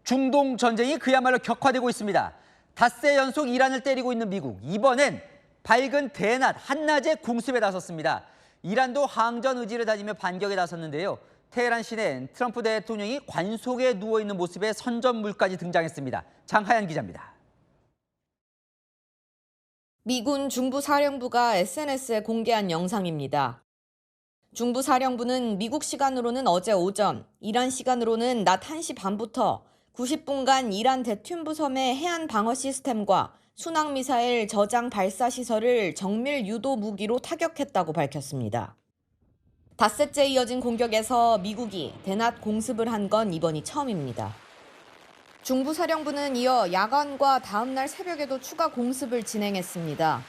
중동 전쟁이 그야말로 격화되고 있습니다. 닷새 연속 이란을 때리고 있는 미국. 이번엔 밝은 대낮, 한낮에 공습에 나섰습니다. 이란도 항전 의지를 다지며 반격에 나섰는데요. 테헤란 시내엔 트럼프 대통령이 관속에 누워있는 모습의 선전물까지 등장했습니다. 장하연 기자입니다. 미군 중부사령부가 SNS에 공개한 영상입니다. 중부사령부는 미국 시간으로는 어제 오전, 이란 시간으로는 낮 1시 반부터 90분간 이란 대튠부 섬의 해안 방어 시스템과 순항미사일 저장 발사 시설을 정밀 유도 무기로 타격했다고 밝혔습니다. 닷새째 이어진 공격에서 미국이 대낮 공습을 한 건 이번이 처음입니다. 중부사령부는 이어 야간과 다음날 새벽에도 추가 공습을 진행했습니다.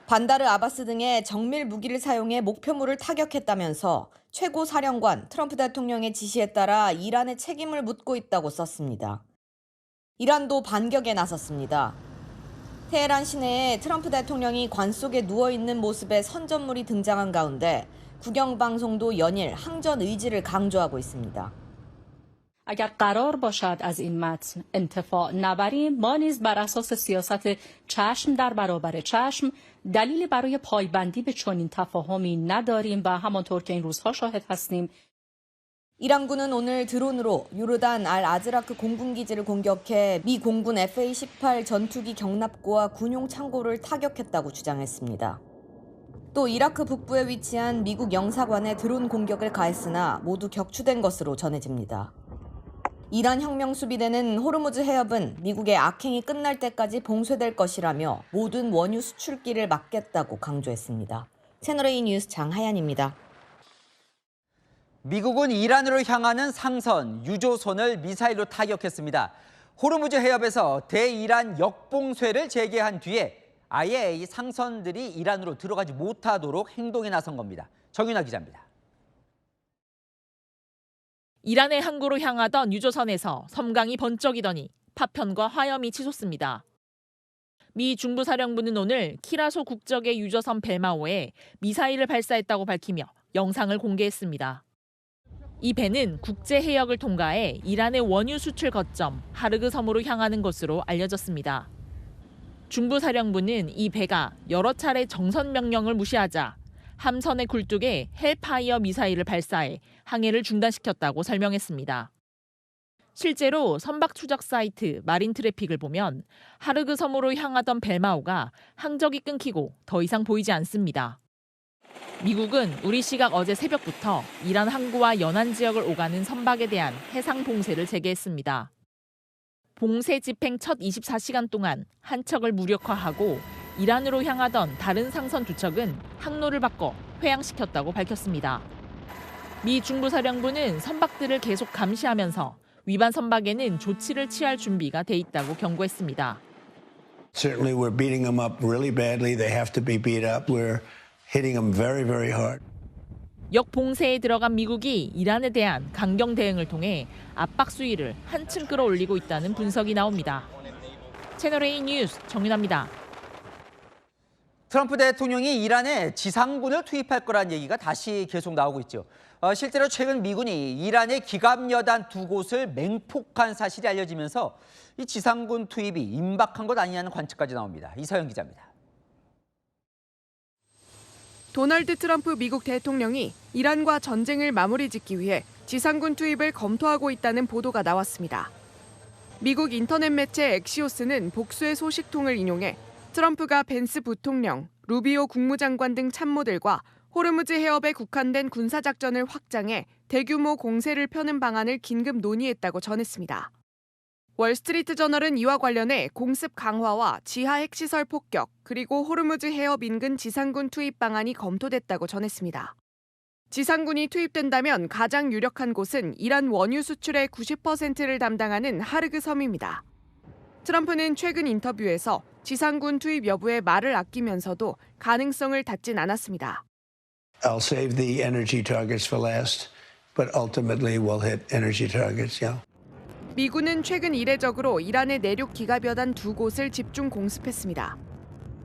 반다르 아바스 등의 정밀 무기를 사용해 목표물을 타격했다면서 최고사령관 트럼프 대통령의 지시에 따라 이란의 책임을 묻고 있다고 썼습니다. 이란도 반격에 나섰습니다. 테헤란 시내에 트럼프 대통령이 관 속에 누워있는 모습의 선전물이 등장한 가운데 국영방송도 연일 항전 의지를 강조하고 있습니다. اگر قرار باشد از این متن انتفاع نبریم ما نیز بر اساس سیاست چشم در برابر چشم دلیلی برای پایبندی به چنین تفاهمی نداریم و همانطور که این روزها شاهد هستیم 이란군은 오늘 드론으로 요르단 알 아즈라크 공군기지를 공격해 미 공군 F-18 전투기 경납고와 군용 창고를 타격했다고 주장했습니다. 또 이라크 북부에 위치한 미국 영사관에 드론 공격을 가했으나 모두 격추된 것으로 전해집니다. 이란 혁명수비대는 호르무즈 해협은 미국의 악행이 끝날 때까지 봉쇄될 것이라며 모든 원유 수출길을 막겠다고 강조했습니다. 채널A 뉴스 장하연입니다. 미국은 이란으로 향하는 상선, 유조선을 미사일로 타격했습니다. 호르무즈 해협에서 대이란 역봉쇄를 재개한 뒤에 아예 이 상선들이 이란으로 들어가지 못하도록 행동에 나선 겁니다. 정윤아 기자입니다. 이란의 항구로 향하던 유조선에서 섬광이 번쩍이더니 파편과 화염이 치솟습니다. 미 중부사령부는 오늘 키라소 국적의 유조선 벨마오에 미사일을 발사했다고 밝히며 영상을 공개했습니다. 이 배는 국제 해역을 통과해 이란의 원유 수출 거점 하르그 섬으로 향하는 것으로 알려졌습니다. 중부사령부는 이 배가 여러 차례 정선 명령을 무시하자 함선의 굴뚝에 헬파이어 미사일을 발사해 항해를 중단시켰다고 설명했습니다. 실제로 선박 추적 사이트 마린 트래픽을 보면 하르그 섬으로 향하던 벨마오가 항적이 끊기고 더 이상 보이지 않습니다. 미국은 우리 시각 어제 새벽부터 이란 항구와 연안 지역을 오가는 선박에 대한 해상 봉쇄를 재개했습니다. 봉쇄 집행 첫 24시간 동안 한 척을 무력화하고 이란으로 향하던 다른 상선 두 척은 항로를 바꿔 회항시켰다고 밝혔습니다. 미 중부사령부는 선박들을 계속 감시하면서 위반 선박에는 조치를 취할 준비가 돼 있다고 경고했습니다. Certainly we're beating them up really badly. They have to be beat up. We're hitting them very, very hard. 역봉쇄에 들어간 미국이 이란에 대한 강경 대응을 통해 압박 수위를 한층 끌어올리고 있다는 분석이 나옵니다. 채널A 뉴스 정윤아입니다. 트럼프 대통령이 이란에 지상군을 투입할 거란 얘기가 다시 계속 나오고 있죠. 실제로 최근 미군이 이란의 기갑여단 2곳을 맹폭한 사실이 알려지면서 이 지상군 투입이 임박한 것 아니냐는 관측까지 나옵니다. 이서영 기자입니다. 도널드 트럼프 미국 대통령이 이란과 전쟁을 마무리 짓기 위해 지상군 투입을 검토하고 있다는 보도가 나왔습니다. 미국 인터넷 매체 엑시오스는 복수의 소식통을 인용해 트럼프가 벤스 부통령, 루비오 국무장관 등 참모들과 호르무즈 해협에 국한된 군사작전을 확장해 대규모 공세를 펴는 방안을 긴급 논의했다고 전했습니다. 월스트리트 저널은 이와 관련해 공습 강화와 지하 핵시설 폭격, 그리고 호르무즈 해협 인근 지상군 투입 방안이 검토됐다고 전했습니다. 지상군이 투입된다면 가장 유력한 곳은 이란 원유 수출의 90%를 담당하는 하르그 섬입니다. 트럼프는 최근 인터뷰에서 지상군 투입 여부에 말을 아끼면서도 가능성을 닫진 않았습니다. I'll save the energy targets for last, but ultimately we'll hit energy targets, yeah. 미군은 최근 이례적으로 이란의 내륙 기갑여단 2곳을 집중 공습했습니다.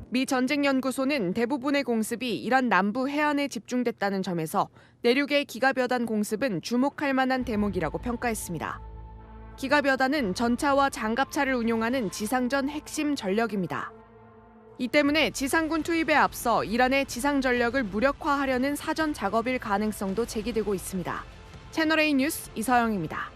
미 전쟁연구소는 대부분의 공습이 이란 남부 해안에 집중됐다는 점에서 내륙의 기갑여단 공습은 주목할 만한 대목이라고 평가했습니다. 기갑여단은 전차와 장갑차를 운용하는 지상전 핵심 전력입니다. 이 때문에 지상군 투입에 앞서 이란의 지상 전력을 무력화하려는 사전 작업일 가능성도 제기되고 있습니다. 채널A 뉴스 이서영입니다.